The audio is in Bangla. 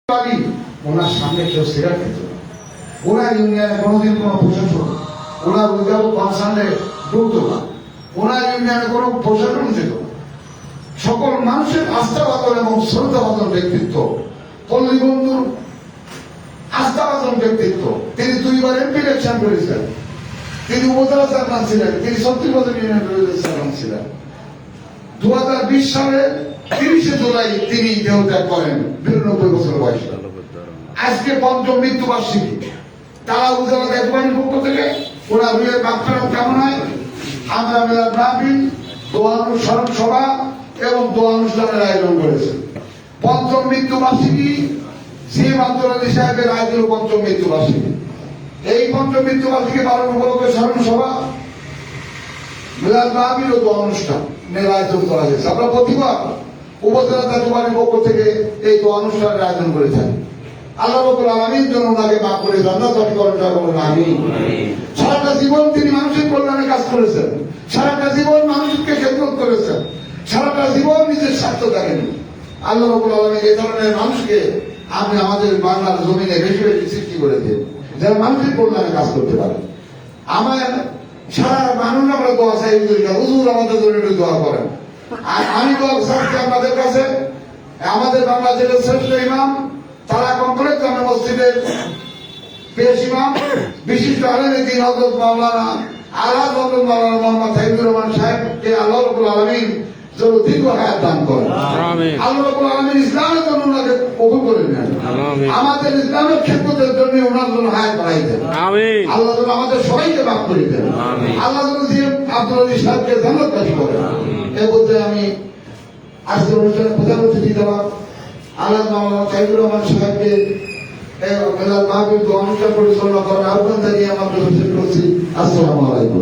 ওনার সামনে কেউ সিগারেট খেত না। ওনার ইউনিয়নে কোনোদিন কোনো প্রশাসন ওনার উইদাউট কনসার্নে ঢুকতো না। ওনার ইউনিয়নে কোনো প্রশাসন ছিল না। সকল মানুষের আস্থাবাদন এবং শ্রদ্ধাবাদন ব্যক্তিত্ব, পল্লী বন্ধুর আস্থাবাদন ব্যক্তিত্ব। তিনি 2 বার এমপি ইলেকশন করেছেন, তিনি উপজেলা চেয়ারম্যান ছিলেন, তিনি 36 বছর ইউনিয়ন পরিষদের চেয়ারম্যান ছিলেন। 2020 সালে 30 জুলাই তিনি দেহত্যাগ করেন 92 বছর বয়সে। আজকে 5ম মৃত্যুবার্ষিকী। তারা উপজেলা দেখবানির পক্ষ থেকে ওরা রুয়ের বাক্তার কামনায় আমরা মিলাদ মাহফিল, দোয়া অনুসরণ সভা এবং দোয়া অনুষ্ঠানের আয়োজন করেছে। 5ম মৃত্যুবার্ষিকী সিএম আব্দুল আলী সাহেবের আয়োজিত 5ম মৃত্যুবার্ষিকী। এই 5ম মৃত্যুবার্ষিকী পালন উপলক্ষে স্মরণ সভা, মিলাদ মাহফিল ও দোয়া অনুষ্ঠানের আয়োজন করা হয়েছে। আমরা প্রতিবার উপজেলা দেখবানির পক্ষ থেকে এই দোয়া অনুষ্ঠানের আয়োজন করেছেন। আল্লাহ রাব্বুল আলামিন যেন ওনাকে মাফ করে জান্নাতুল ফেরদাউস করুন, আমিন। সারাটা জীবন তিনি মানুষের কল্যাণে কাজ করেছেন, সারাটা জীবন মানুষকে খেদমত করেছেন, সারাটা জীবন নিজের স্বার্থ দেখেননি। আল্লাহ রাব্বুল আলামিন এই ধরনের মানুষকে আপনি আমাদের বাংলার জমিনে বেশি বেশি সৃষ্টি করে দিন, যারা মানুষের কল্যাণে কাজ করতে পারে। আমার সারা মানুষ আমরা দোয়া চাই, হুজুর আমাদের জন্য একটু দোয়া করেন। আর আমি দোয়া চাচ্ছি আপনাদের কাছে, আমাদের বাংলাদেশের শ্রেষ্ঠ ইমাম তারা কমপ্লেক্স জামে মসজিদের পেশ ইমাম বিশিষ্ট আলেমে দ্বীন হযরত মাওলানা আলাদ হযরত মাওলানা মোহাম্মদ সাইদুর রহমান সাহেবকে আল্লাহ রাব্বুল আলামিন যেন দীর্ঘ হায়াত দান করেন। আমিন। আল্লাহ রাব্বুল আলামিন ইসলামের জন্য ওনাকে কবুল করে নেন। আমিন। আমাদের ইসলামের খেদমতের জন্য ওনার জন্য হায়াত বাড়াই দেন। আমিন। আল্লাহ যেন আমাদের সবাইকে মাফ করে দেন। আমিন। আল্লাহ যেন সিএম আব্দুল আলী সাহেবকে জান্নাতবাসী করেন। এই বলতে আমি আজকের অনুষ্ঠানে প্রধান অতিথি জনাব আলাদ মাওলানা সাইদুর রহমান সাহেবকে মিলাদ মাহফিল অনুষ্ঠান পরিচালনা করার আহ্বান জানিয়ে আমার প্রশ্ন করছি। আসসালামু আলাইকুম।